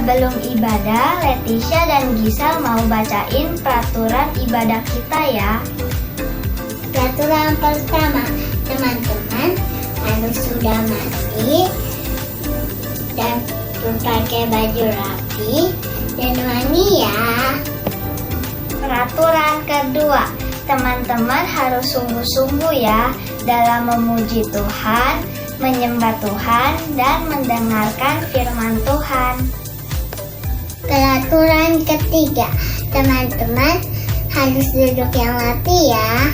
Sebelum ibadah, Leticia dan Gisal mau bacain peraturan ibadah kita ya. Peraturan pertama, teman-teman harus sudah mandi dan pakai baju rapi dan wangi ya. Peraturan kedua, teman-teman harus sungguh-sungguh ya dalam memuji Tuhan, menyembah Tuhan, dan mendengarkan firman Tuhan. Peraturan ketiga, teman-teman harus duduk yang rapi ya.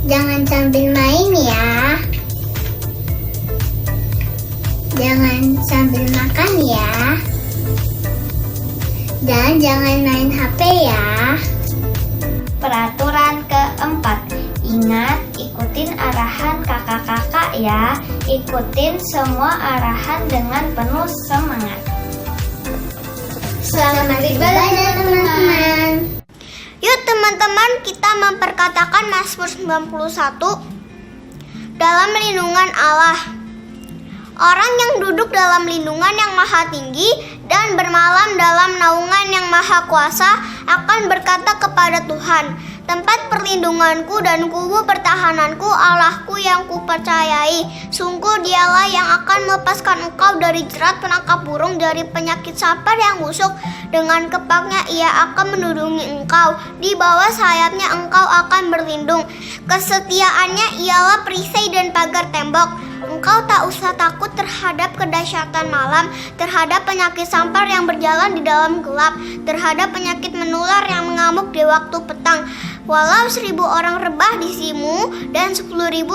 Jangan sambil main ya. Jangan sambil makan ya. Dan jangan main HP ya. Peraturan keempat, ingat ikutin arahan kakak-kakak ya. Ikutin semua arahan dengan penuh semangat. Selamat ibadah teman-teman. Yuk teman-teman, kita memperkatakan Mazmur 91 dalam lindungan Allah. Orang yang duduk dalam lindungan yang maha tinggi dan bermalam dalam naungan yang maha kuasa akan berkata kepada Tuhan, tempat perlindunganku dan kubu pertahananku, Allahku yang kupercayai. Sungguh dialah yang akan melepaskan engkau dari jerat penangkap burung, dari penyakit sapar yang busuk. Dengan kepaknya ia akan menudungi engkau, di bawah sayapnya engkau akan berlindung. Kesetiaannya ialah perisai dan pagar tembok. Engkau tak usah takut terhadap kedahsyatan malam, terhadap penyakit sampar yang berjalan di dalam gelap, terhadap penyakit menular yang mengamuk di waktu petang. Walau 1.000 orang rebah di sisimu dan 10.000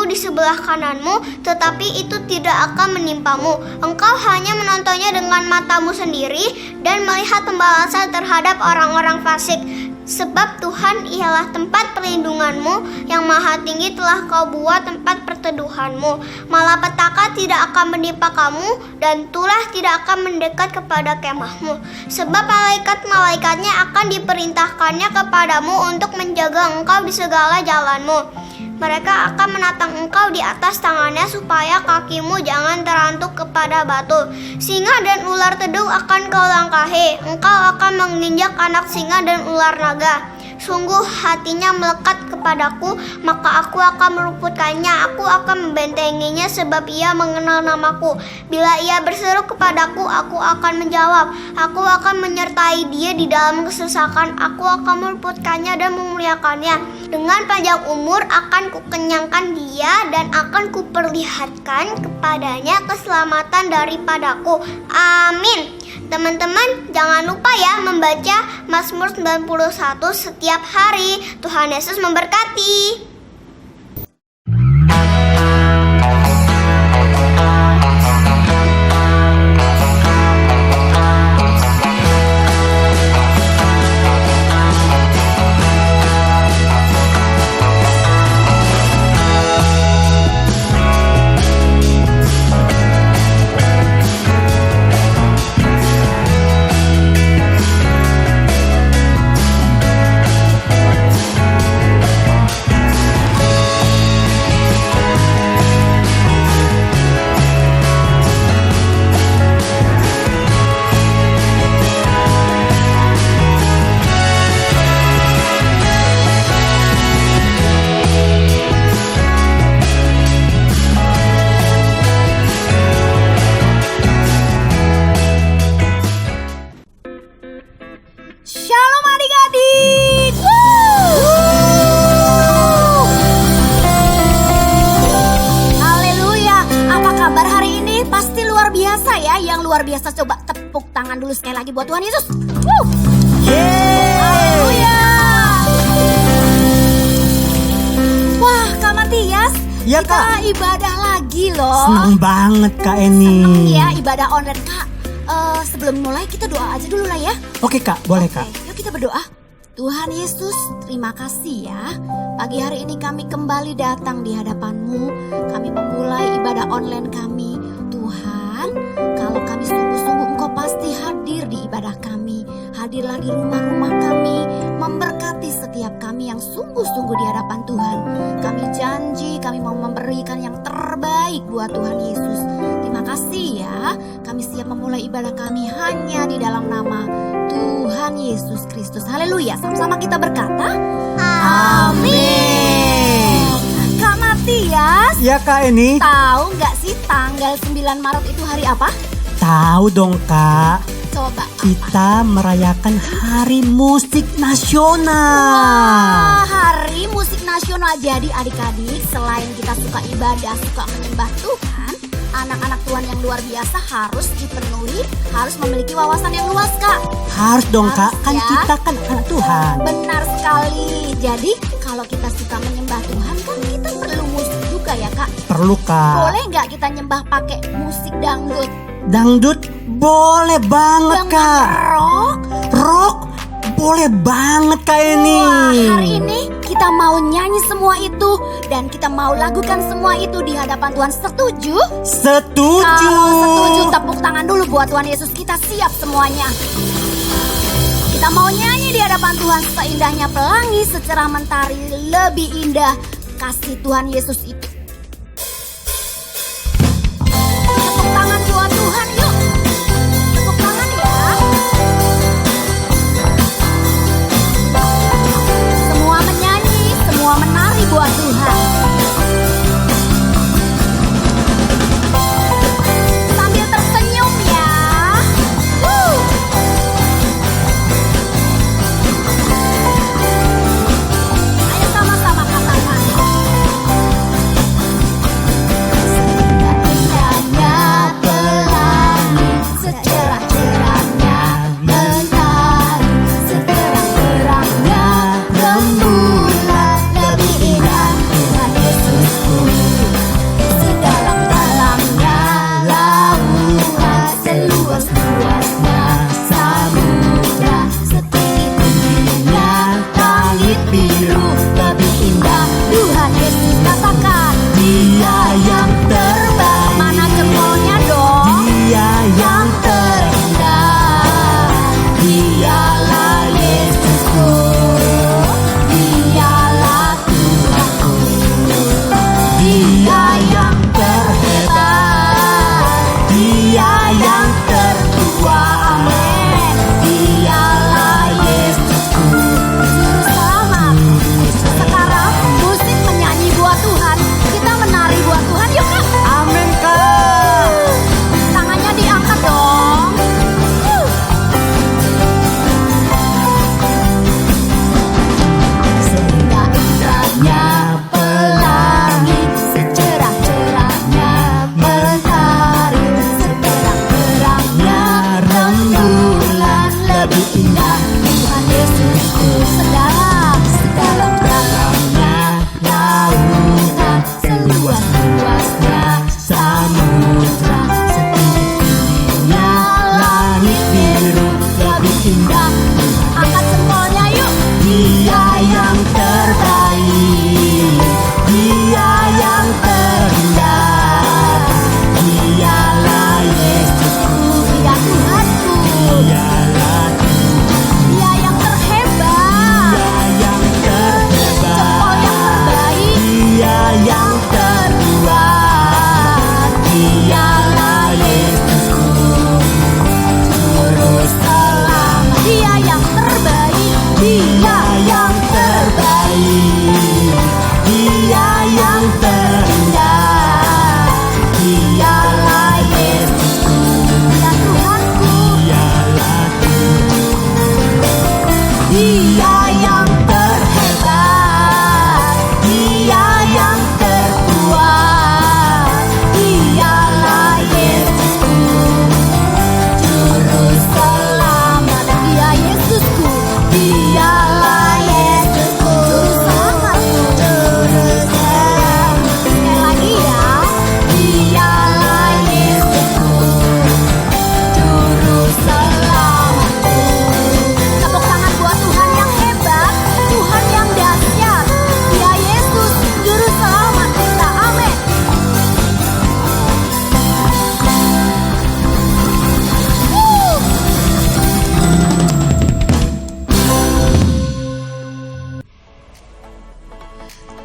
di sebelah kananmu, tetapi itu tidak akan menimpamu. Engkau hanya menontonnya dengan matamu sendiri dan melihat pembalasan terhadap orang-orang fasik. Sebab Tuhan ialah tempat perlindunganmu, yang maha tinggi telah kau buat tempat perteduhanmu. Malapetaka tidak akan menimpa kamu, dan tulah tidak akan mendekat kepada kemahmu. Sebab malaikat-malaikatnya akan diperintahkannya kepadamu untuk menjaga engkau di segala jalanmu. Mereka akan menatang engkau di atas tangannya supaya kakimu jangan terantuk kepada batu. Singa dan ular tedung akan kau langkahi. Engkau akan menginjak anak singa dan ular naga. Sungguh hatinya melekat kepadaku, maka aku akan meluputkannya. Aku akan membentenginya sebab ia mengenal namaku. Bila ia berseru kepadaku, aku akan menjawab. Aku akan menyertai dia di dalam kesesakan. Aku akan meluputkannya dan memuliakannya. Dengan panjang umur akan kukenyangkan dia dan akan kuperlihatkan kepadanya keselamatan daripadaku. Amin. Teman-teman, jangan lupa ya membaca Mazmur 91 setiap hari. Tuhan Yesus memberkati. Shalom adik-adik. Haleluya. Apa kabar hari ini? Pasti luar biasa ya. Yang luar biasa, coba tepuk tangan dulu sekali lagi buat Tuhan Yesus. Haleluya. Wah, Kak Matias, Ya, kita Kak. ibadah lagi loh. Senang banget Kak Eni. Senang ya ibadah online, Kak. Sebelum mulai kita doa aja dulu lah ya. Oke Kak, boleh Kak. Yuk kita berdoa. Tuhan Yesus, terima kasih ya. Pagi hari ini kami kembali datang di hadapan-Mu. Kami memulai ibadah online kami. Tuhan, kalau kami sungguh-sungguh Engkau pasti hadir di ibadah kami. hadirlah di rumah-rumah kami, memberkati setiap kami yang sungguh-sungguh di hadapan Tuhan. Kami janji kami mau memberikan yang terbaik buat Tuhan Yesus. Terima kasih ya, kami siap memulai ibadah kami hanya di dalam nama Tuhan Yesus Kristus. Haleluya, sama-sama kita berkata, amin. Kak Matias, Ya Kak Eni. tahu nggak sih tanggal 9 Maret itu hari apa? Tahu dong Kak. Coba apa? Kita merayakan Hari Musik Nasional. Hari Musik Nasional. Jadi adik-adik, selain kita suka ibadah, suka menyembah Tuhan, anak-anak Tuhan yang luar biasa harus dipenuhi, harus memiliki wawasan yang luas, Kak. Harus dong Kak, Harus kan ya. kita kan anak Tuhan. Benar sekali. Jadi kalau kita suka menyembah Tuhan, kan kita perlu musik juga ya, Kak. Perlu Kak. Boleh nggak kita nyembah pakai musik dangdut? Dangdut boleh banget Dengan Kak. rock? Rock boleh banget Kak Eni. Wah, hari ini kita mau nyanyi semua itu dan kita mau lakukan semua itu di hadapan Tuhan. Setuju? Setuju. Kalau setuju, tepuk tangan dulu buat Tuhan Yesus. Kita siap semuanya. Kita mau nyanyi di hadapan Tuhan seindahnya pelangi, secerah mentari, lebih indah kasih Tuhan Yesus itu. Tepuk tangan buat Tuhan, yuk. Tepuk tangan ya. Semua menyanyi, semua menari buat Tuhan. Sambil tersenyum ya. Ayo sama-sama katakan. Indahnya pelangi, secerah-cerahnya mentari, seterang-terangnya rembulan, lebih indah Tuhan Yesusku. Sedalam-dalamnya lautan, seluas-luasnya samudra, setinggi-tingginya langit biru, lebih indah Tuhan Yesus. Katakan, Dia yang terbaik. Mana jempolnya dong? Dia yang Terindah, Dialah Yesusku, Dialah Tuhanku, Dia yang terhebat, Dia yang tertua, amin. Dialah Yesusku, Juru Selamat. Sekarang musik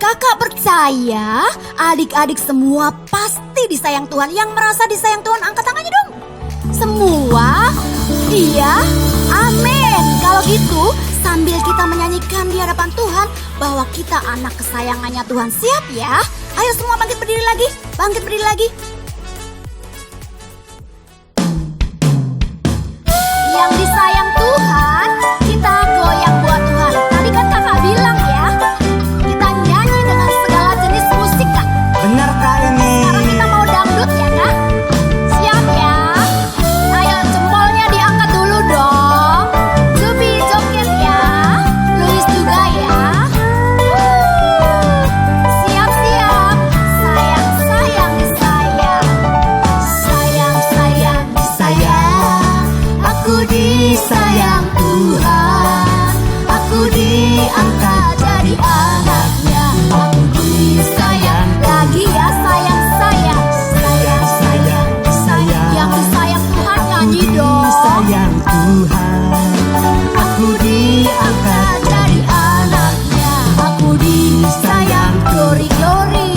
Kakak percaya adik-adik semua pasti disayang Tuhan. Yang merasa disayang Tuhan angkat tangannya dong. Semua? Iya? Amin. Kalau gitu sambil kita menyanyikan di hadapan Tuhan bahwa kita anak kesayangannya Tuhan. Siap ya? Ayo semua bangkit berdiri lagi. Bangkit berdiri lagi. Yang disayang Tuhan, kita goyang buat Tuhan. Tadi kan kakak bilang ya, kita nyanyi dengan segala jenis musik kak. Benar Kak Eni. Sekarang kita mau dangdut ya kak. Siap ya? Ayo jempolnya diangkat dulu dong. Zubi joget ya. Luis juga ya. Siap-siap. Sayang, sayang, disayang. Sayang, sayang, disayang. Aku disayang Tuhan. Aku diangkat jadi anaknya. Aku disayang. Lagi ya sayang, sayang. Sayang, sayang, disayang. Yang disayang Tuhan nyanyi dong. Disayang Tuhan. Aku diangkat jadi anaknya. Aku disayang. Glory, glory.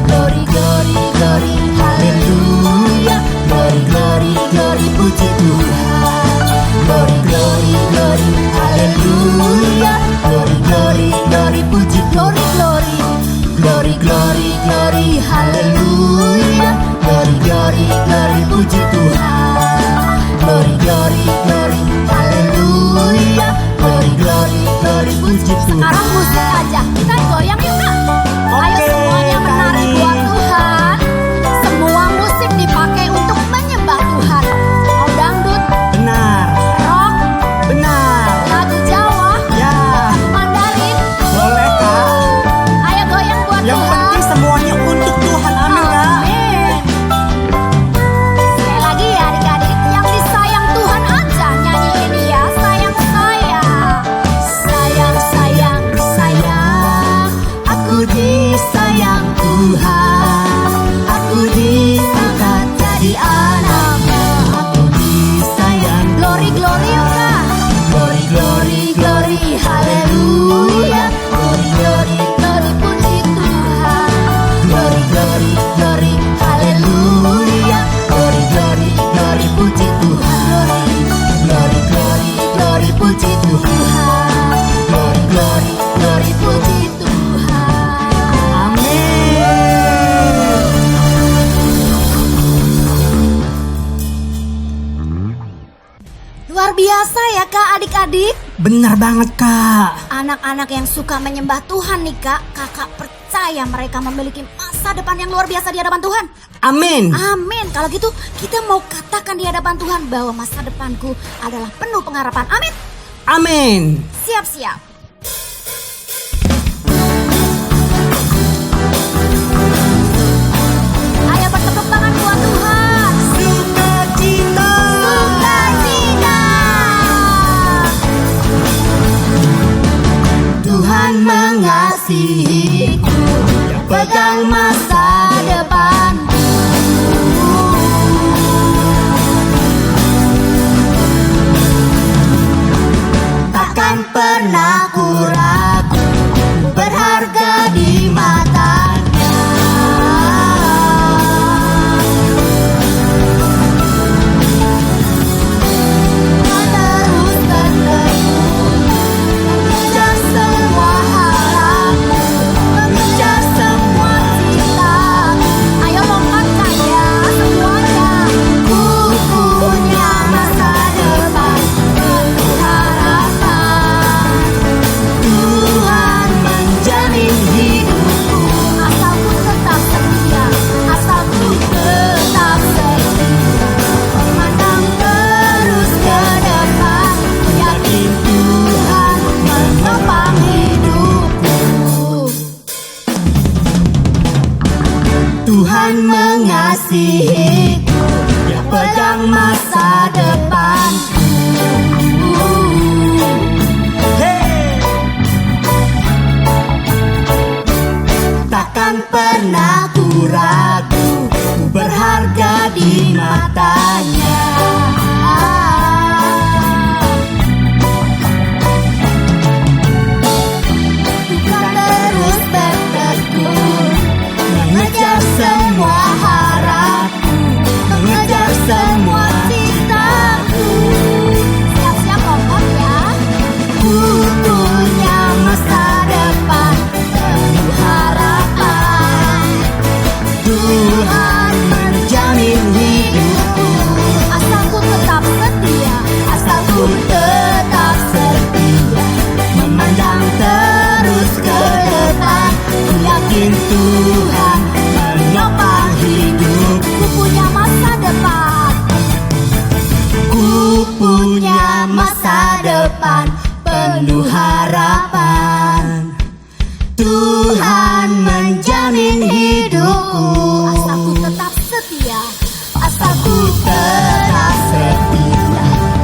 Glory, glory, glory. Haleluya. Glory, glory, glory. Puji Tuhan. Glory, glory, glory. Haleluya. Glory, glory, glory. Puji glory, glory. Glory, glory, glory. Haleluya. Glory, glory, glory. Puji Tuhan. Glory, glory, glory. Haleluya. Glory, glory, glory. Puji Tuhan. Sekarang musik aja. Kita goyang yuk kak. Ayo Oke, semuanya menari Kak buat Eni. Tuhan. Semua musik dipakai untuk menyembah Tuhan. Mau dangdut, Benar. rock, Benar. lagu Jawa, Ya. Mandarin. Boleh Kak. Ayo goyang buat Yang Tuhan. penting semuanya untuk Tuhan. Amin Kak. Amin. Sekali lagi ya adik-adik, yang disayang Tuhan aja nyanyi ini ya. Sayang, sayang. Sayang, sayang, sayang. Aku disayang Tuhan. Aku diangkat jadi anaknya. Aku disayang. Glory, glory yuk kak. Glory, glory, glory. Haleluya. Glory, glory, glory. Puji Tuhan. Glory, glory, glory. Haleluya. Glory, glory, glory. Puji Tuhan. Glory, glory, glory. Puji Tuhan. Glory, glory, glory. Puji Tuhan. Amin. Luar biasa ya kak adik-adik. Benar banget Kak. Anak-anak yang suka menyembah Tuhan nih kak, kakak percaya mereka memiliki masa depan yang luar biasa di hadapan Tuhan. Amin. Amin. Kalau gitu kita mau katakan di hadapan Tuhan bahwa masa depanku adalah penuh pengharapan. Amin. Amin. Siap-siap. Ayo bertepuk tangan buat Tuhan. Sukacita. Sukacita. Tuhan mengasihiku, pegang masa depanku. Takkan pernah ku ragu, berharga di matanya. Terus berteduh, mengejar semua harapku, mengejar semua citaku. Ayo lompat kaya semuanya. Ku punya masa depan penuh harapan. Tuhan menjamin hidupku, asal ku tetap setia, asal ku tetap setia. Memandang terus ke depan, yakin Tuhan menopang hidupku. Tuhan mengasihiku, Dia pegang masa depanku. Hey. Takkan pernah ku ragu, ku berharga di matanya. Tuhan terus berteduh, yakin Tuhan menopang hidup. Ku punya masa depan. Ku punya masa depan penuh harapan. Tuhan menjamin hidupku. Asaku tetap setia. Asaku tetap setia,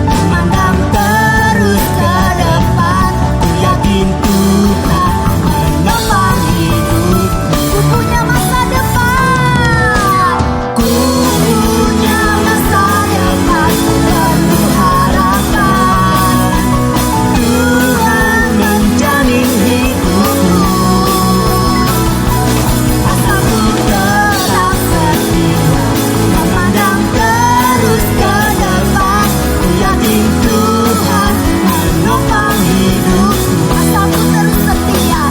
memandang terus ke depan. Ku yakin Tuhan menopang hidupku. Ku punya masa depan. Ku punya masa depan penuh harapan. Tuhan menjamin hidupku. Asaku tetap setia, memandang terus ke depan. Ku yakin Tuhan menopang hidupku. Asaku terus setia.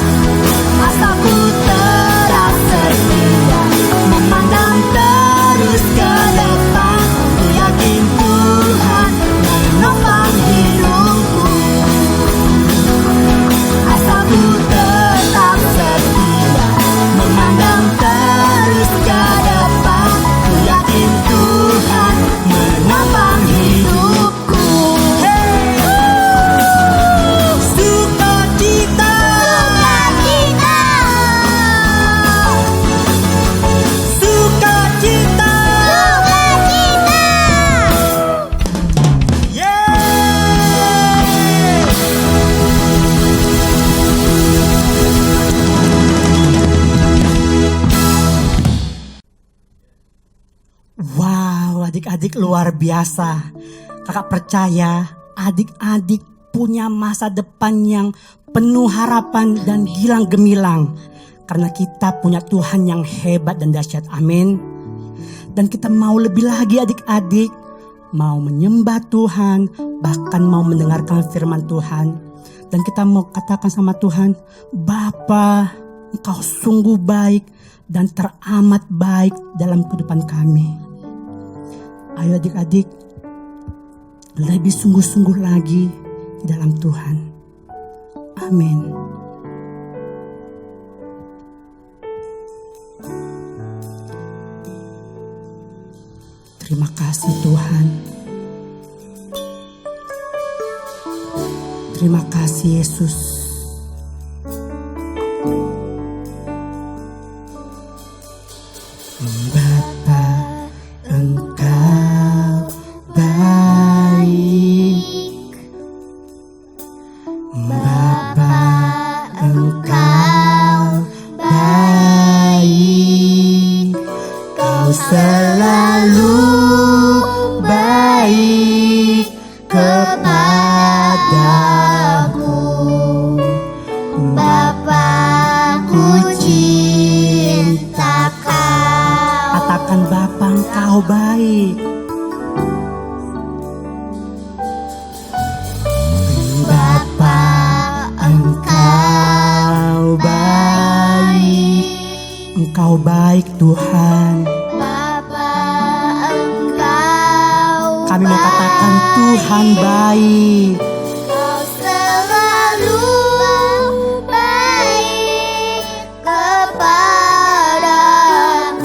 Asaku tetap setia, memandang terus ke depan. Ku yakin Tuhan menopang hidupku. Asaku tetap setia, memandang terus ke depan. Ku yakin Tuhan menopang hidupku. Sukacita, sukacita, wow, adik-adik luar biasa. Kakak percaya adik-adik punya masa depan yang penuh harapan dan gilang gemilang. Karena kita punya Tuhan yang hebat dan dahsyat. Amin. Dan kita mau lebih lagi adik-adik. Mau menyembah Tuhan, bahkan mau mendengarkan firman Tuhan. Dan kita mau katakan sama Tuhan, Bapa, Engkau sungguh baik dan teramat baik dalam kehidupan kami. Ayo adik-adik, lebih sungguh-sungguh lagi di dalam Tuhan. Amin. Terima kasih Tuhan. Terima kasih Yesus. Bapa, Engkau baik. Bapa, Engkau baik. Kau selalu baik kepadaku. Bapa, ku cinta Kau. Katakan Bapa, Engkau baik. Bapa, Engkau baik. Engkau baik Tuhan. Kami mau katakan Tuhan baik. Kau selalu baik kepadaku.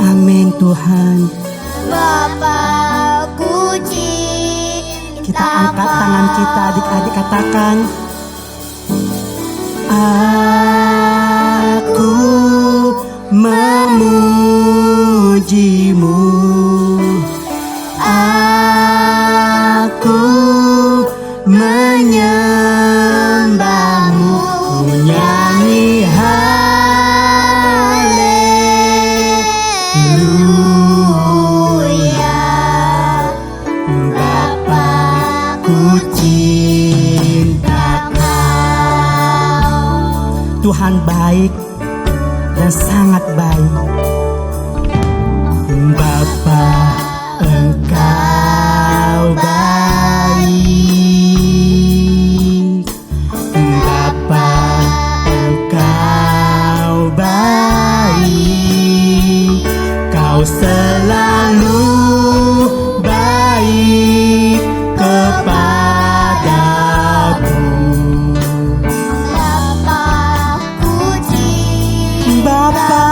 Amin Tuhan. Bapa-Ku cinta Kita angkat tangan kita adik-adik, katakan, aku memujimu. Aku menyembahmu, ku nyanyi haleluya. Bapa, ku cinta Kau. Tuhan baik dan sangat baik. Bapa, Engkau baik. Bapa, Engkau baik. Kau selalu baik kepadaku. Bapa-Ku cinta Bapa,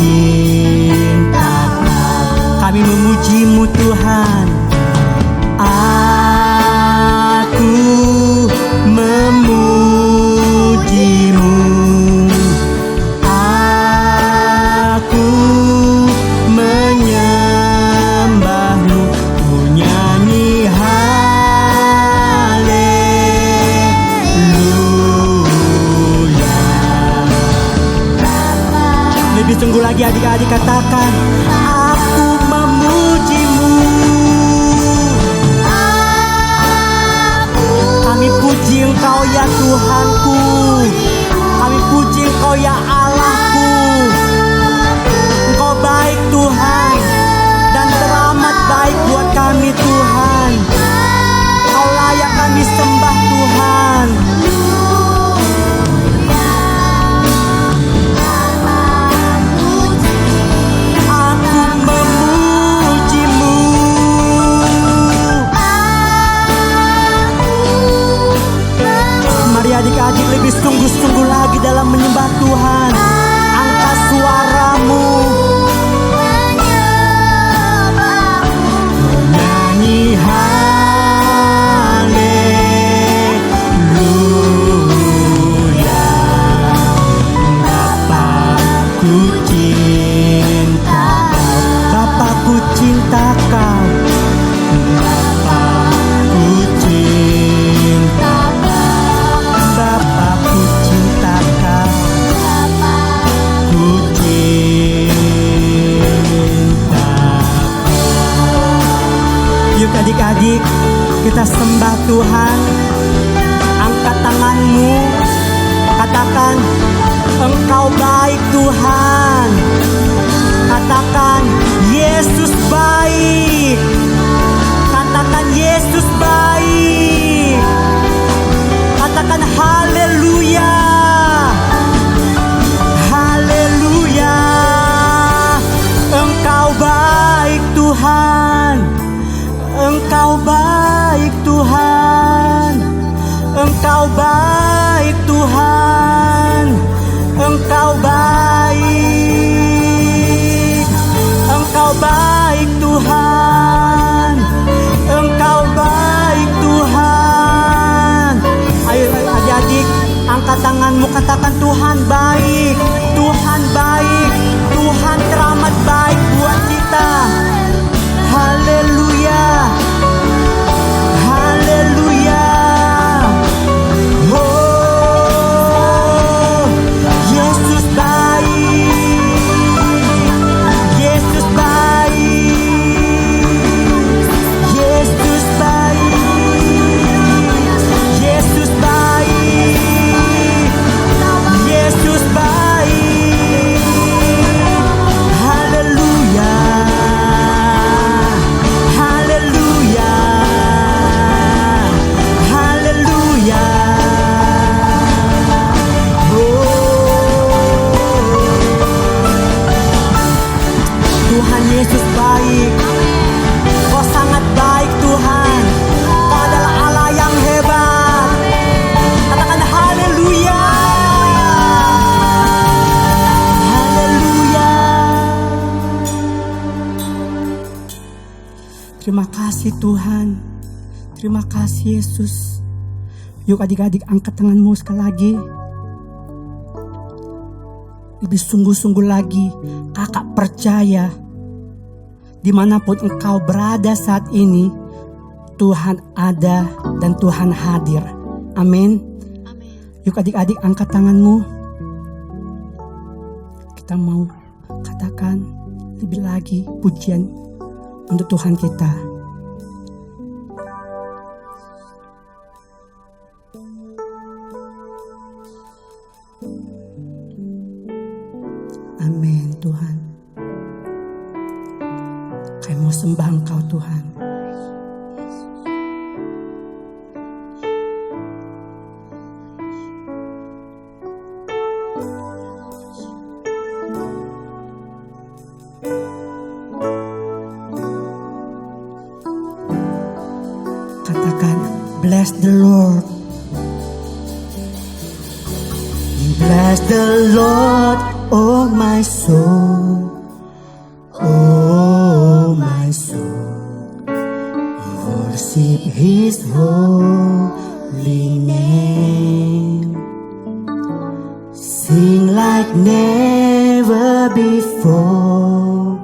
cinta Kau. Kami memuji-Mu Tuhan. Aku memuji-Mu. Aku menyembah-Mu. Ku nyanyi haleluya. Lebih sungguh lagi adik-adik katakan, aku memuji-Mu. Kami puji Engkau ya Tuhanku. Kami puji Engkau ya Allahku. Engkau baik Tuhan, dan teramat baik buat kami Tuhan. Kau layak kami sembah Tuhan. Aku memuji-Mu. Mari adik-adik lebih sungguh-sungguh lagi dalam menyembah Tuhan. Angkat suaramu. Nyanyi haleluya. Bapakku cinta Kau. Bapakku cinta Kau. Bapakku cinta Kau. Bapakku cinta Kau. Ku cinta Kau. Yuk adik-adik, kita sembah Tuhan. Angkat tanganmu, katakan, Engkau baik Tuhan. Katakan, Yesus baik. Katakan, Yesus baik. Katakan haleluya. Haleluya. Engkau baik Tuhan. Engkau baik Tuhan. Engkau baik Tuhan. Engkau baik. Engkau baik Tuhan. Engkau baik Tuhan. Ayo adik-adik, angkat tanganmu, katakan Tuhan baik. Tuhan baik. Tuhan teramat baik buat kita. Haleluya. Haleluya. Oh, Yesus baik. Yesus baik. Yesus baik. Yesus baik. Yesus baik. Haleluya. Haleluya. Haleluya. Tuhan Yesus baik. Kau sangat baik Tuhan. Kau adalah Allah yang hebat. Katakan haleluya. Haleluya. Terima kasih Tuhan. Terima kasih Yesus. Yuk adik-adik, angkat tanganmu sekali lagi. Lebih sungguh-sungguh lagi. Kakak percaya, dimanapun engkau berada saat ini, Tuhan ada dan Tuhan hadir. Amin. Yuk adik-adik, angkat tanganmu. Kita mau katakan lebih lagi pujian untuk Tuhan kita. Amin Tuhan. Kami mau sembah Engkau Tuhan. Katakan, bless the Lord. Bless the Lord, Oh my soul, oh my soul, worship His holy name. Sing like never before.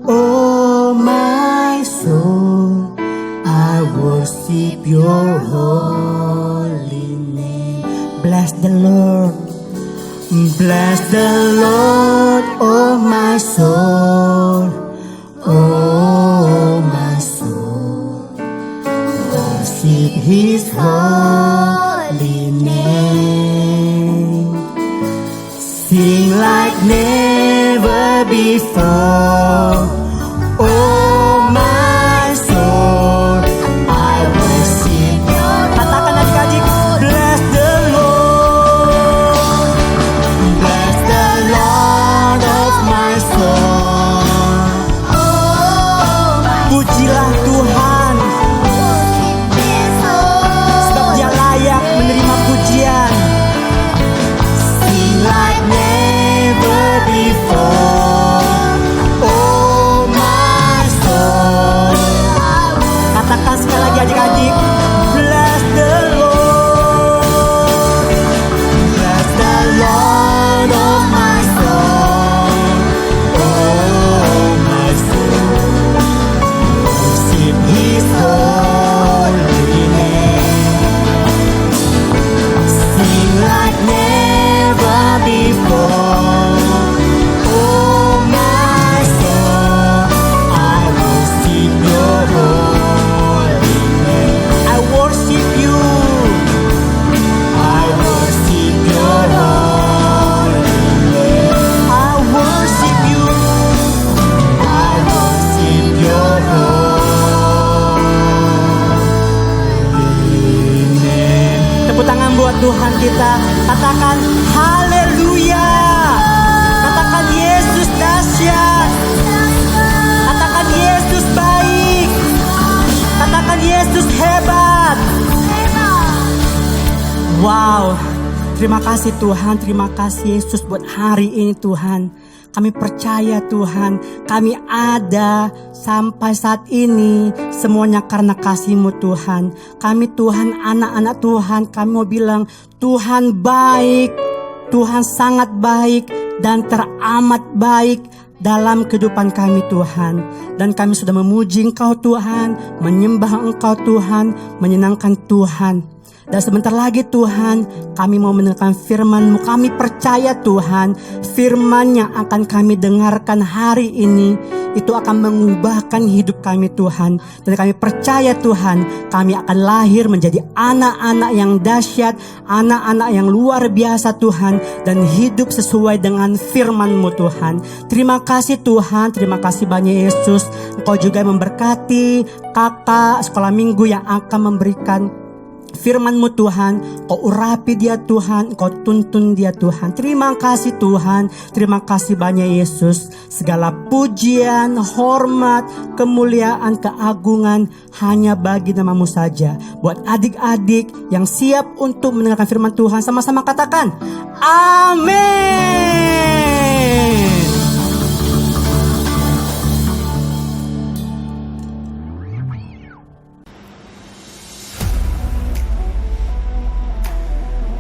Oh my soul, I worship your holy name. Bless the Lord, bless the Lord, oh my soul, oh my soul, worship His holy name. Sing like never before. Oh my soul, I worship your. Katakan adik-adik, bless the Lord, bless the Lord of my soul. Pujilah Tuhan, sebab Dia layak menerima pujian. Sing like never before. Oh my soul. Katakan sekali lagi adik-adik, bless the Lord, bless the Lord of my soul. Oh my soul, worship His holy name. Sing like never before. Oh my soul, I worship your holy name. I worship you, I worship your holy name. I worship you, I worship your holy name. Tepuk tangan buat Tuhan kita. Katakan haleluya. Katakan Yesus dahsyat. Katakan Yesus baik. Katakan Yesus hebat. Wow, terima kasih Tuhan, terima kasih Yesus buat hari ini Tuhan. Kami percaya Tuhan, kami ada sampai saat ini semuanya karena kasih-Mu Tuhan. Kami Tuhan, anak-anak Tuhan, kami mau bilang Tuhan baik, Tuhan sangat baik dan teramat baik dalam kehidupan kami Tuhan. Dan kami sudah memuji Engkau Tuhan, menyembah Engkau Tuhan, menyenangkan Tuhan. Dan sebentar lagi Tuhan, kami mau mendengarkan firman-Mu. Kami percaya Tuhan, firman yang akan kami dengarkan hari ini, itu akan mengubahkan hidup kami Tuhan. Dan kami percaya Tuhan, kami akan lahir menjadi anak-anak yang dahsyat, anak-anak yang luar biasa Tuhan, dan hidup sesuai dengan firman-Mu Tuhan. Terima kasih Tuhan, terima kasih banyak Yesus. Engkau juga memberkati kakak sekolah minggu yang akan memberikan firman-Mu Tuhan. Kau urapi dia Tuhan, Kau tuntun dia Tuhan. Terima kasih Tuhan, terima kasih banyak Yesus. Segala pujian, hormat, kemuliaan, keagungan hanya bagi nama-Mu saja. Buat adik-adik yang siap untuk mendengarkan firman Tuhan, sama-sama katakan amin.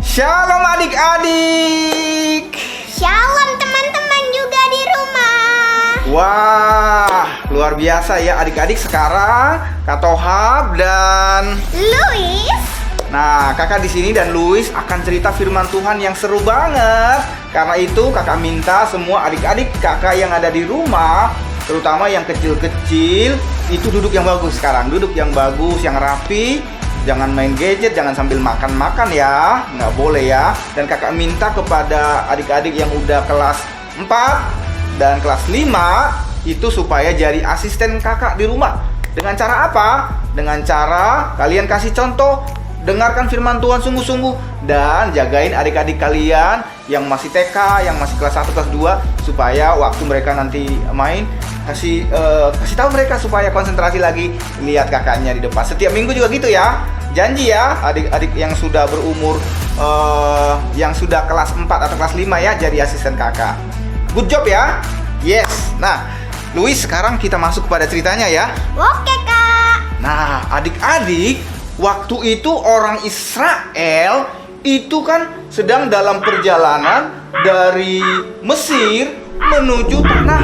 Shalom adik-adik. Shalom teman-teman juga di rumah. Wah, luar biasa ya adik-adik. Sekarang Kak Tohab dan Luis. Nah, kakak di sini dan Luis akan cerita firman Tuhan yang seru banget. Karena itu kakak minta semua adik-adik kakak yang ada di rumah, terutama yang kecil-kecil, itu duduk yang bagus sekarang. Duduk yang bagus, yang rapi. Jangan main gadget, jangan sambil makan-makan ya. Nggak boleh ya. Dan kakak minta kepada adik-adik yang udah kelas 4 dan kelas 5 itu supaya jadi asisten kakak di rumah. Dengan cara apa? Dengan cara kalian kasih contoh, dengarkan firman Tuhan sungguh-sungguh, dan jagain adik-adik kalian yang masih TK, yang masih kelas 1, kelas 2, supaya waktu mereka nanti main, kasih tahu mereka supaya konsentrasi lagi lihat kakaknya di depan. Setiap minggu juga gitu ya. Janji ya adik-adik yang sudah berumur yang sudah kelas 4 atau kelas 5 ya, jadi asisten kakak. Good job ya. Yes. Nah, Luis, sekarang kita masuk kepada ceritanya ya. Oke, Kak. Nah, adik-adik, waktu itu orang Israel itu kan sedang dalam perjalanan dari Mesir menuju tanah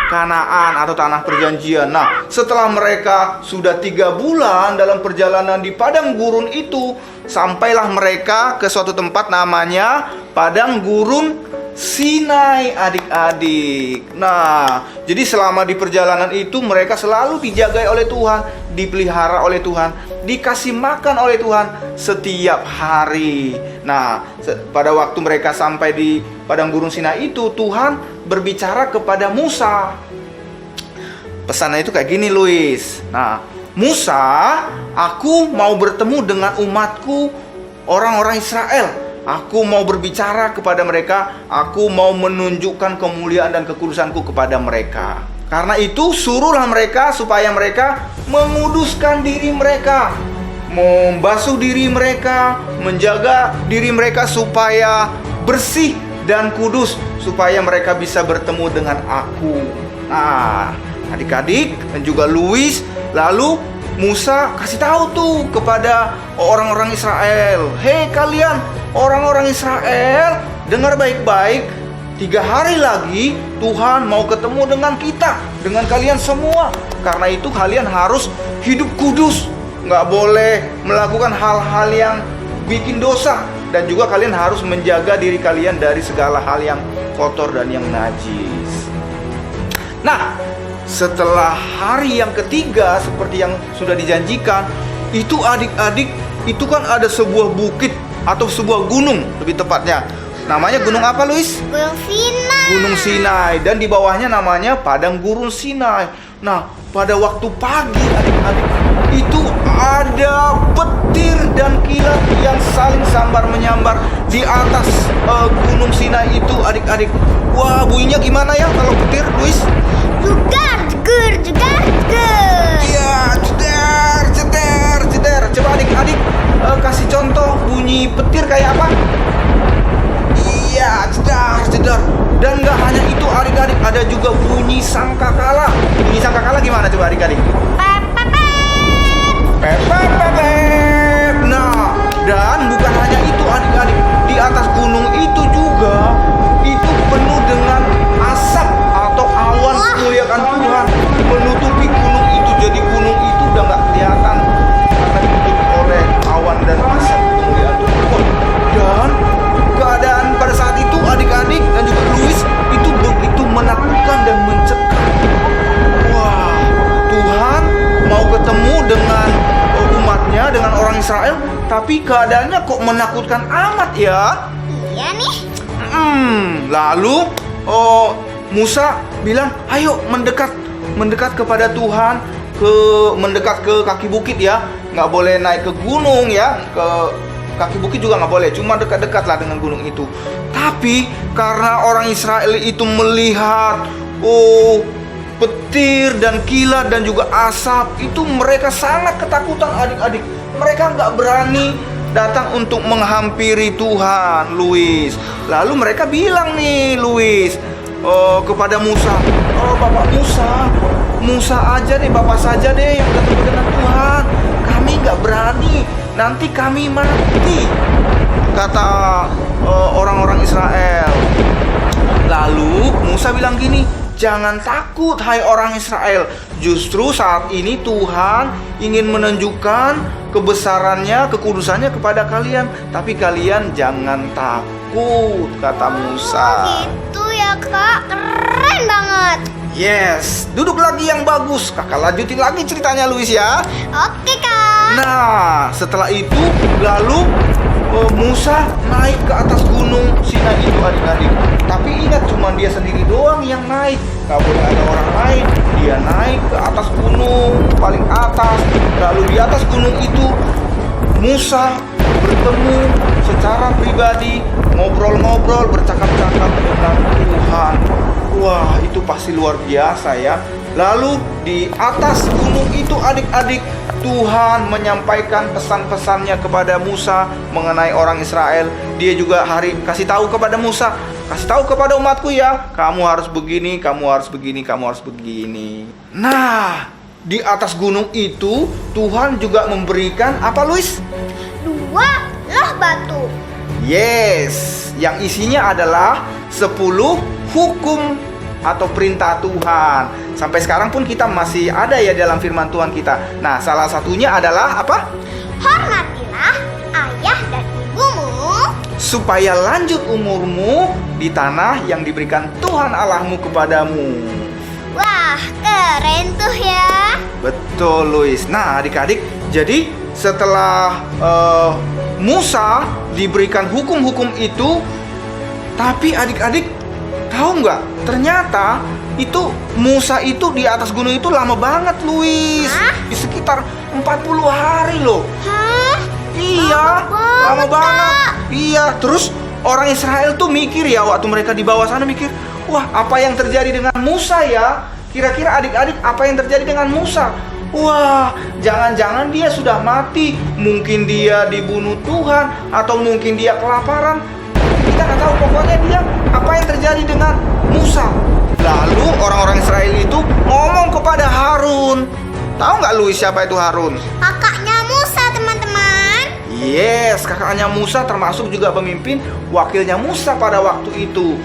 Kanaan atau tanah perjanjian. Nah, setelah mereka sudah 3 bulan dalam perjalanan di padang gurun itu, sampailah mereka ke suatu tempat namanya padang gurun Sinai, adik-adik. Nah, jadi selama di perjalanan itu mereka selalu dijagai oleh Tuhan, dipelihara oleh Tuhan, dikasih makan oleh Tuhan setiap hari. Nah, pada waktu mereka sampai di padang gurun Sinai itu, Tuhan berbicara kepada Musa. Pesannya itu kayak gini, Luis. Nah, Musa, aku mau bertemu dengan umatku, orang-orang Israel. Aku mau berbicara kepada mereka. Aku mau menunjukkan kemuliaan dan kekudusanku kepada mereka. Karena itu suruhlah mereka supaya mereka menguduskan diri mereka, membasuh diri mereka, menjaga diri mereka supaya bersih dan kudus, supaya mereka bisa bertemu dengan aku. Nah, adik-adik dan juga Luis, lalu Musa kasih tahu tuh kepada orang-orang Israel, hei kalian orang-orang Israel, dengar baik-baik, 3 hari lagi Tuhan mau ketemu dengan kita, dengan kalian semua. Karena itu kalian harus hidup kudus, nggak boleh melakukan hal-hal yang bikin dosa. Dan juga kalian harus menjaga diri kalian dari segala hal yang kotor dan yang najis. Nah, setelah hari yang ketiga seperti yang sudah dijanjikan, itu adik-adik, itu kan ada sebuah bukit atau sebuah gunung lebih tepatnya. Namanya gunung apa, Luis? Gunung Sinai. Gunung Sinai. Dan di bawahnya namanya padang gurun Sinai. Nah, pada waktu pagi adik-adik, itu ada petir dan kilat yang saling sambar menyambar di atas gunung Sinai itu, adik-adik. Wah, bunyinya gimana ya kalau petir, Luis? Jegar, jeger, jegar, jeger. Iya, jeder, jeder, jeder. Coba adik-adik kasih contoh bunyi petir kayak apa? Iya, jedar, jedar. Dan gak hanya itu adik-adik, ada juga bunyi sangkakala. Bunyi sangkakala gimana coba adik-adik? Pepet. Nah, dan bukan hanya itu adik-adik, di atas gunung itu juga itu penuh dengan asap atau awan kemuliaan Tuhan menutupi gunung itu. Jadi gunung itu udah gak kelihatan karena ditutupi oleh awan dan asap kemuliaan Tuhan. Dan keadaan pada saat itu adik-adik dan juga Luis itu begitu menakutkan dan mencekam. Wah, Tuhan mau ketemu dengan umatnya, dengan orang Israel, tapi keadaannya kok menakutkan amat ya. Iya nih. Lalu Musa bilang, ayo mendekat kepada Tuhan, mendekat ke kaki bukit ya. Nggak boleh naik ke gunung ya, ke kaki bukit juga nggak boleh, cuma dekat-dekatlah dengan gunung itu. Tapi karena orang Israel itu melihat petir dan kilat dan juga asap, itu mereka sangat ketakutan adik-adik. Mereka nggak berani datang untuk menghampiri Tuhan, Luis. Lalu mereka bilang nih, Luis, kepada Musa, Bapak Musa aja deh, Bapak saja deh yang ketemu dengan Tuhan. Kami nggak berani, nanti kami mati, kata orang-orang Israel. Lalu Musa bilang gini, jangan takut hai orang Israel. Justru saat ini Tuhan ingin menunjukkan kebesarannya, kekudusannya kepada kalian. Tapi kalian jangan takut, kata Musa. Gitu ya Kak, keren banget. Yes, duduk lagi yang bagus. Kakak lanjutin lagi ceritanya Luis ya. Oke Kak. Nah, setelah itu lalu Musa naik ke atas gunung Sinai itu adik-adik. Tapi ingat, cuma dia sendiri doang yang naik, gak boleh ada orang lain. Dia naik ke atas gunung paling atas. Lalu di atas gunung itu Musa bertemu secara pribadi, ngobrol-ngobrol, bercakap-cakap dengan Tuhan. Wah, itu pasti luar biasa ya. Lalu di atas gunung itu adik-adik, Tuhan menyampaikan pesan-pesannya kepada Musa mengenai orang Israel. Dia juga kasih tahu kepada Musa, kasih tahu kepada umatku ya, kamu harus begini, kamu harus begini, kamu harus begini. Nah, di atas gunung itu Tuhan juga memberikan apa, Luis? 2 loh batu. Yes, yang isinya adalah 10 hukum atau perintah Tuhan. Sampai sekarang pun kita masih ada ya dalam firman Tuhan kita. Nah, salah satunya adalah apa? Hormatilah ayah dan ibumu Supaya lanjut umurmu di tanah yang diberikan Tuhan Allahmu kepadamu. Wah, keren tuh ya. Betul, Luis. Nah, adik-adik, jadi setelah Musa diberikan hukum-hukum itu, tapi adik-adik tahu nggak? Ternyata itu Musa itu di atas gunung itu lama banget, Luis. Hah? Di sekitar 40 hari loh. Hah? Iya, lama banget. Iya, terus orang Israel tuh mikir ya, waktu mereka di bawah sana mikir, wah, apa yang terjadi dengan Musa ya? Kira-kira adik-adik apa yang terjadi dengan Musa? Wah, jangan-jangan dia sudah mati. Mungkin dia dibunuh Tuhan, atau mungkin dia kelaparan. Kita nggak tahu, pokoknya dia apa yang terjadi dengan Musa. Lalu orang-orang Israel itu ngomong kepada Harun. Tahu nggak Luis siapa itu Harun? Kakaknya Musa, teman-teman. Yes, kakaknya Musa termasuk juga pemimpin wakilnya Musa pada waktu itu.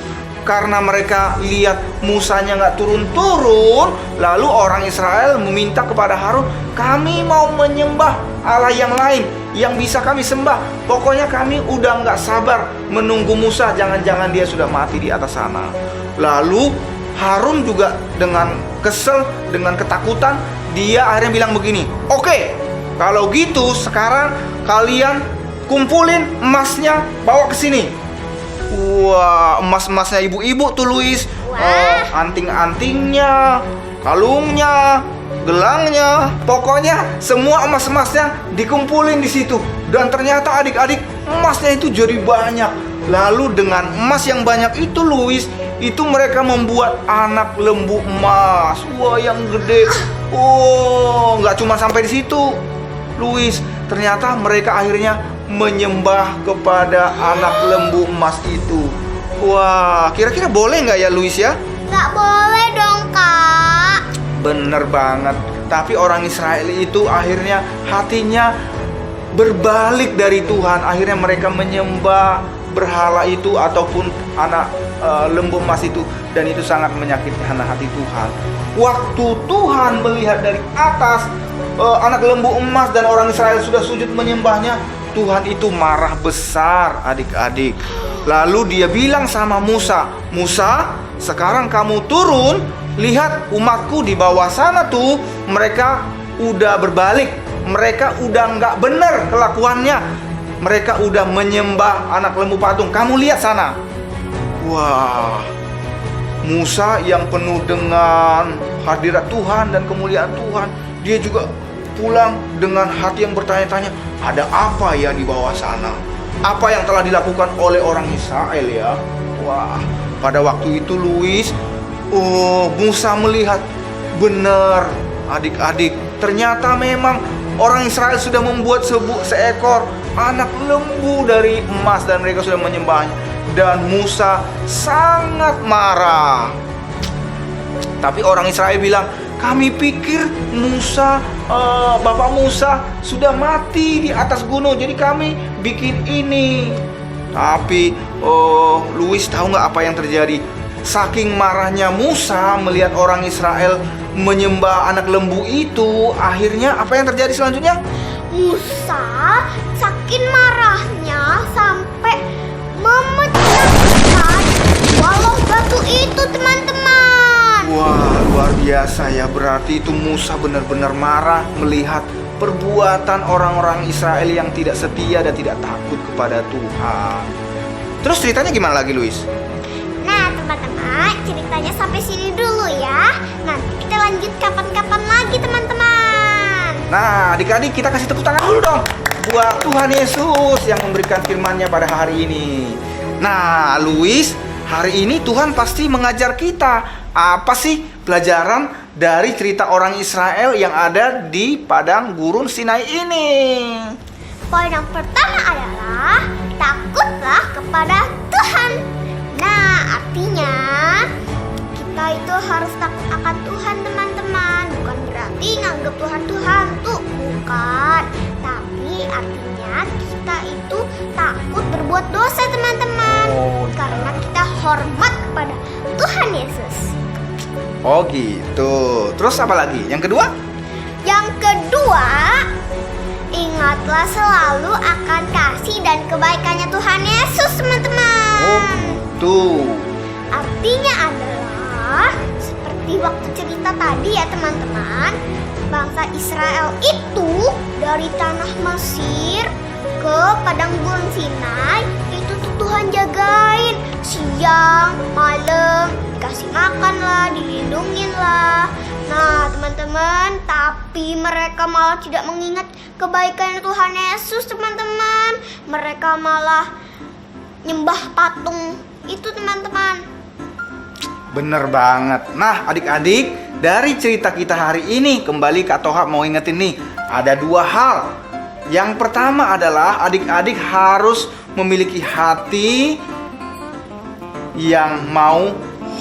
Karena mereka lihat Musanya nggak turun-turun, lalu orang Israel meminta kepada Harun, kami mau menyembah Allah yang lain yang bisa kami sembah. Pokoknya kami udah nggak sabar menunggu Musa, jangan-jangan dia sudah mati di atas sana. Lalu Harun juga dengan kesel, dengan ketakutan, dia akhirnya bilang begini, oke, kalau gitu sekarang kalian kumpulin emasnya, bawa ke sini. Wah, emas-emasnya ibu-ibu tuh, Luis. Anting-antingnya, kalungnya, gelangnya, pokoknya semua emas-emasnya dikumpulin di situ. Dan ternyata adik-adik, emasnya itu jadi banyak. Lalu dengan emas yang banyak itu, Luis, itu mereka membuat anak lembu emas. Wah, yang gede. Oh, nggak cuma sampai di situ, Luis. Ternyata mereka akhirnya menyembah kepada anak lembu emas itu. Wah, kira-kira boleh nggak ya, Luis ya? Nggak boleh dong, Kak. Bener banget. Tapi orang Israel itu akhirnya hatinya berbalik dari Tuhan. Akhirnya mereka menyembah berhala itu ataupun anak lembu emas itu. Dan itu sangat menyakitkan hati Tuhan. Waktu Tuhan melihat dari atas anak lembu emas dan orang Israel sudah sujud menyembahnya, Tuhan itu marah besar, adik-adik. Lalu dia bilang sama Musa, Musa, sekarang kamu turun, lihat umatku di bawah sana tuh, mereka udah berbalik, mereka udah nggak bener kelakuannya, mereka udah menyembah anak lembu patung. Kamu lihat sana. Wah, Musa yang penuh dengan hadirat Tuhan dan kemuliaan Tuhan, dia juga pulang dengan hati yang bertanya-tanya, ada apa ya di bawah sana? Apa yang telah dilakukan oleh orang Israel ya? Wah, pada waktu itu Luis, Musa melihat benar, adik-adik, ternyata memang orang Israel sudah membuat seekor anak lembu dari emas dan mereka sudah menyembahnya. Dan Musa sangat marah. Tapi orang Israel bilang, kami pikir Musa, Bapak Musa sudah mati di atas gunung, jadi kami bikin ini. Tapi Luis tahu nggak apa yang terjadi? Saking marahnya Musa melihat orang Israel menyembah anak lembu itu, akhirnya apa yang terjadi selanjutnya? Musa saking marahnya sampai memecahkan walau batu itu, teman-teman. Wah, luar biasa ya. Berarti itu Musa benar-benar marah melihat perbuatan orang-orang Israel yang tidak setia dan tidak takut kepada Tuhan. Terus ceritanya gimana lagi, Luis? Nah, teman-teman, ceritanya sampai sini dulu ya. Nanti kita lanjut kapan-kapan lagi, teman-teman. Nah, adik-adik, kita kasih tepuk tangan dulu dong buat Tuhan Yesus yang memberikan firman-Nya pada hari ini. Nah, Luis, hari ini Tuhan pasti mengajar kita. Apa sih pelajaran dari cerita orang Israel yang ada di padang gurun Sinai ini? Poin yang pertama adalah takutlah kepada Tuhan. Nah, Artinya kita itu harus takut akan Tuhan, teman-teman. Bukan berarti nganggap Tuhan itu hantu, bukan. Tapi artinya kita itu takut berbuat dosa, teman-teman. Karena kita hormat kepada Tuhan Yesus. Oh gitu. Terus apa lagi? Yang kedua? Yang kedua, ingatlah selalu akan kasih dan kebaikannya Tuhan Yesus, teman-teman. Oh gitu. Artinya adalah seperti waktu cerita tadi ya, teman-teman. Bangsa Israel itu dari tanah Mesir ke padang gurun Sinai, itu tuh Tuhan jagain siang, malam, dikasih makan lah, dilindungin lah. Nah, teman-teman, tapi mereka malah tidak mengingat kebaikan Tuhan Yesus, teman-teman. Mereka malah nyembah patung itu, teman-teman. Bener banget. Nah, adik-adik, dari cerita kita hari ini, kembali Kak Toha mau ingetin nih, ada dua hal. Yang pertama adalah adik-adik harus memiliki hati yang mau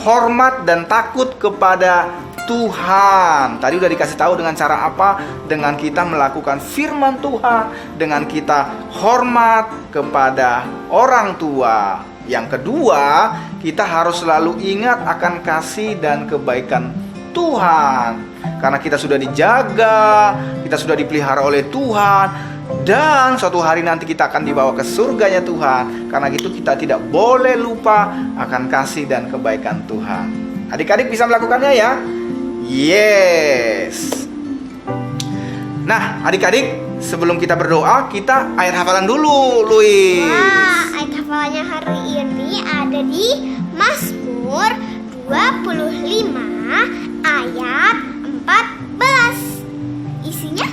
hormat dan takut kepada Tuhan. Tadi udah dikasih tahu dengan cara apa? Dengan kita melakukan firman Tuhan, dengan kita hormat kepada orang tua. Yang kedua, kita harus selalu ingat akan kasih dan kebaikan Tuhan. Karena kita sudah dijaga, kita sudah dipelihara oleh Tuhan, dan suatu hari nanti kita akan dibawa ke surganya Tuhan. Karena itu kita tidak boleh lupa akan kasih dan kebaikan Tuhan. Adik-adik bisa melakukannya ya? Yes. Nah, adik-adik, sebelum kita berdoa, kita ayat hafalan dulu, Luis. Wah, ayat hafalannya hari ini ada di Mazmur 25 ayat 14. Isinya,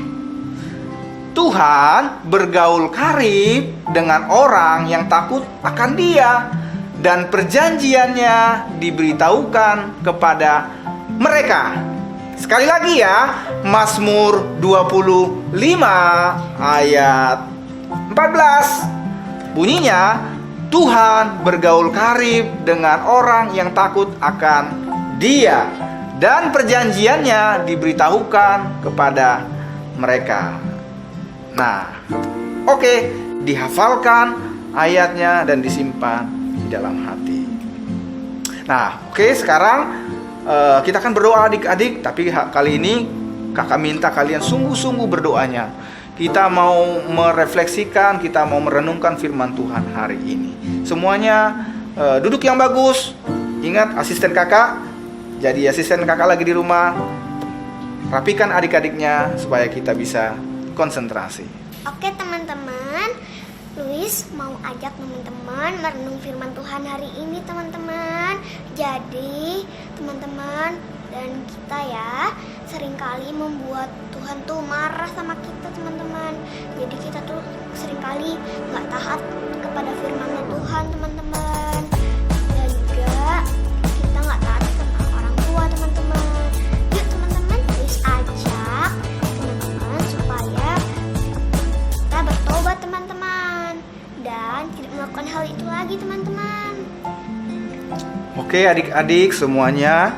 Tuhan bergaul karib dengan orang yang takut akan Dia, dan perjanjiannya diberitahukan kepada mereka. Sekali lagi ya, Mazmur 25 ayat 14. Bunyinya, Tuhan bergaul karib dengan orang yang takut akan Dia, dan perjanjiannya diberitahukan kepada mereka. Nah, oke, dihafalkan ayatnya dan disimpan di dalam hati. Nah, oke, sekarang kita akan berdoa adik-adik. Tapi kali ini kakak minta kalian sungguh-sungguh berdoanya. Kita mau merefleksikan, kita mau merenungkan firman Tuhan hari ini. Semuanya duduk yang bagus. Ingat, asisten kakak. Jadi asisten kakak lagi di rumah, rapikan adik-adiknya supaya kita bisa konsentrasi. oke teman-teman, Luis mau ajak teman-teman merenung firman Tuhan hari ini, teman-teman. Jadi teman-teman dan kita ya seringkali membuat Tuhan tuh marah sama kita, teman-teman. Jadi kita tuh seringkali gak taat kepada firman Tuhan, teman-teman. Dan juga kita gak taat sama orang tua, teman-teman. Yuk teman-teman, Luis ajak teman-teman supaya kita bertobat, teman-teman, dan tidak melakukan hal itu lagi, teman-teman. Oke adik-adik semuanya,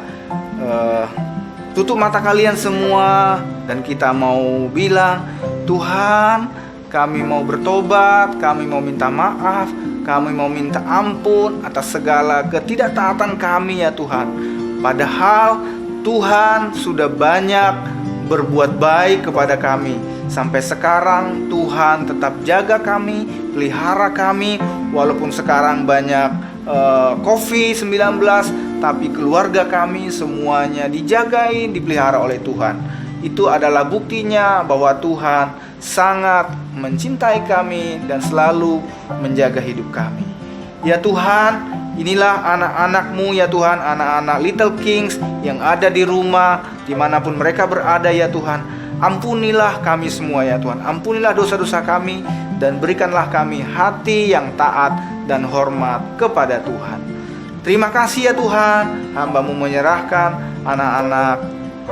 tutup mata kalian semua. Dan kita mau bilang, Tuhan, kami mau bertobat, kami mau minta maaf, kami mau minta ampun atas segala ketidaktaatan kami ya Tuhan. Padahal Tuhan sudah banyak berbuat baik kepada kami. Sampai sekarang Tuhan tetap jaga kami, pelihara kami. Walaupun sekarang banyak COVID-19, tapi keluarga kami semuanya dijagain, dipelihara oleh Tuhan. Itu adalah buktinya bahwa Tuhan sangat mencintai kami dan selalu menjaga hidup kami. Ya Tuhan, inilah anak-anak-Mu ya Tuhan, anak-anak Little Kings yang ada di rumah, dimanapun mereka berada ya Tuhan. Ampunilah kami semua ya Tuhan, ampunilah dosa-dosa kami, dan berikanlah kami hati yang taat dan hormat kepada Tuhan. Terima kasih ya Tuhan, hamba-Mu menyerahkan anak-anak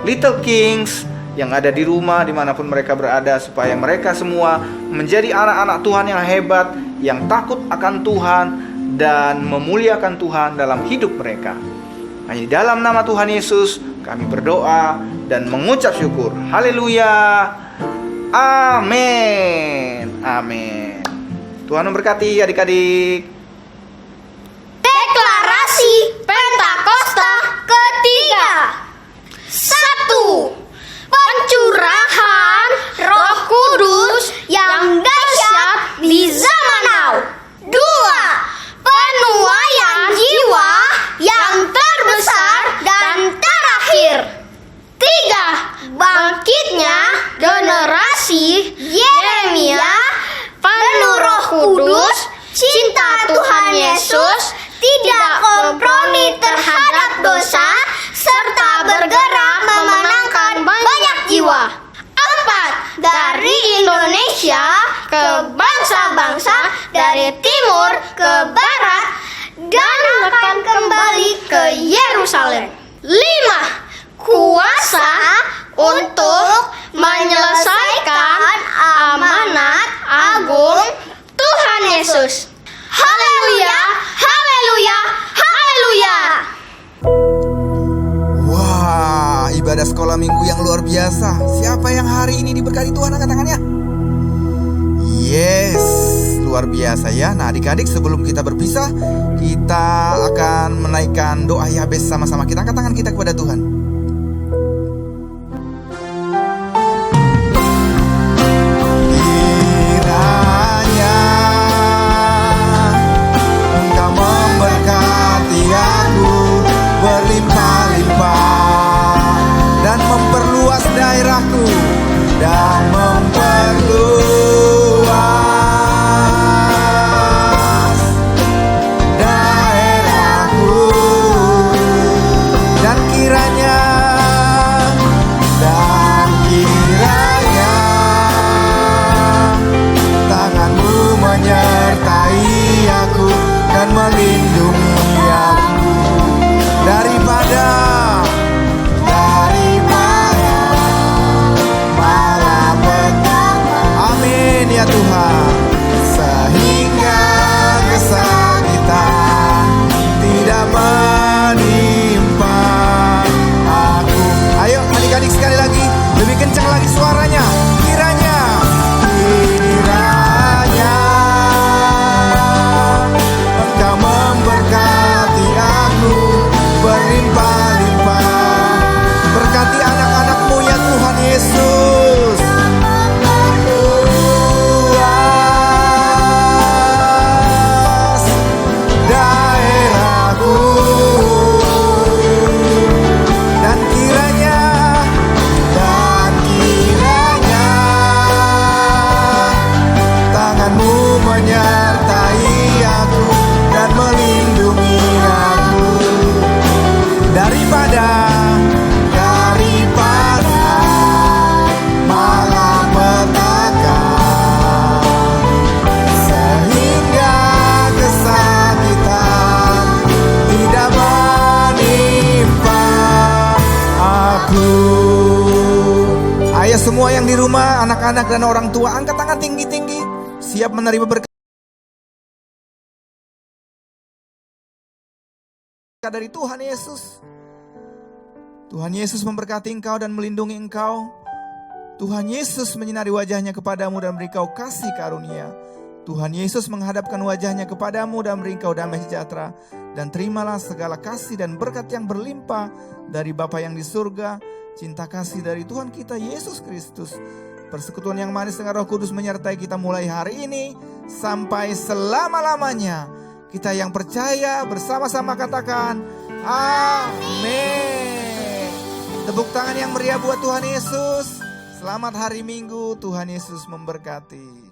Little Kings yang ada di rumah dimanapun mereka berada, supaya mereka semua menjadi anak-anak Tuhan yang hebat, yang takut akan Tuhan, dan memuliakan Tuhan dalam hidup mereka. Hanya di dalam nama Tuhan Yesus kami berdoa dan mengucap syukur. Haleluya. Amin. Amin. Tuhan memberkati adik-adik. Deklarasi Pentakosta ketiga. 1. Pencurahan Roh Kudus yang dahsyat di zaman now. 2. Penuaian jiwa yang terbesar dan terakhir. 3. Bangkitnya generasi Yeremia penuh Roh Kudus, cinta Tuhan Yesus, tidak kompromi terhadap dosa, serta bergerak memenangkan banyak jiwa. 4. Dari Indonesia ke bangsa-bangsa, dari timur ke barat, dan akan kembali ke Yerusalem. 5. Kuasa untuk menyelesaikan amanat agung Tuhan Yesus. Haleluya, haleluya, haleluya. Wah, ibadah sekolah minggu yang luar biasa. Siapa yang hari ini diberkati Tuhan, angkat tangannya. Yes, luar biasa ya. Nah adik-adik, sebelum kita berpisah, kita akan menaikkan doa Yabes sama-sama. Kita angkat tangan kita kepada Tuhan. Kiranya Engkau memberkati aku berlimpah-limpah dan memperluas daerahku dan memperluas daerahku, dan kiranya tanganmu menyertai aku dan melindungi aku daripada malapetaka. Amin ya Tuhan. Sehingga kesakitan tidak menimpa aku. Ayo adik-adik sekali lagi, lebih kencang lagi suaranya. Kiranya Engkau memberkati aku berlimpah-limpah. Berkati anak-anak-Mu ya Tuhan Yesus. Luas daerahku, dan kiranya tanganmu menyertai aku dan melindungi aku daripada malapetaka, sehingga kesakitan tidak menimpa aku. Ayo semua yang di rumah, anak-anak dan orang tua, angkat tangan tinggi-tinggi, siap menerima berkat dari Tuhan Yesus. Tuhan Yesus memberkati engkau dan melindungi engkau. Tuhan Yesus menyinari wajahnya kepadamu dan beri kau kasih karunia. Tuhan Yesus menghadapkan wajahnya kepadamu dan beri kau damai sejahtera. Dan terimalah segala kasih dan berkat yang berlimpah dari Bapa yang di surga, cinta kasih dari Tuhan kita Yesus Kristus, persekutuan yang manis dengan Roh Kudus menyertai kita mulai hari ini sampai selama-lamanya. Kita yang percaya bersama-sama katakan amin. Tepuk tangan yang meriah buat Tuhan Yesus. Selamat hari Minggu, Tuhan Yesus memberkati.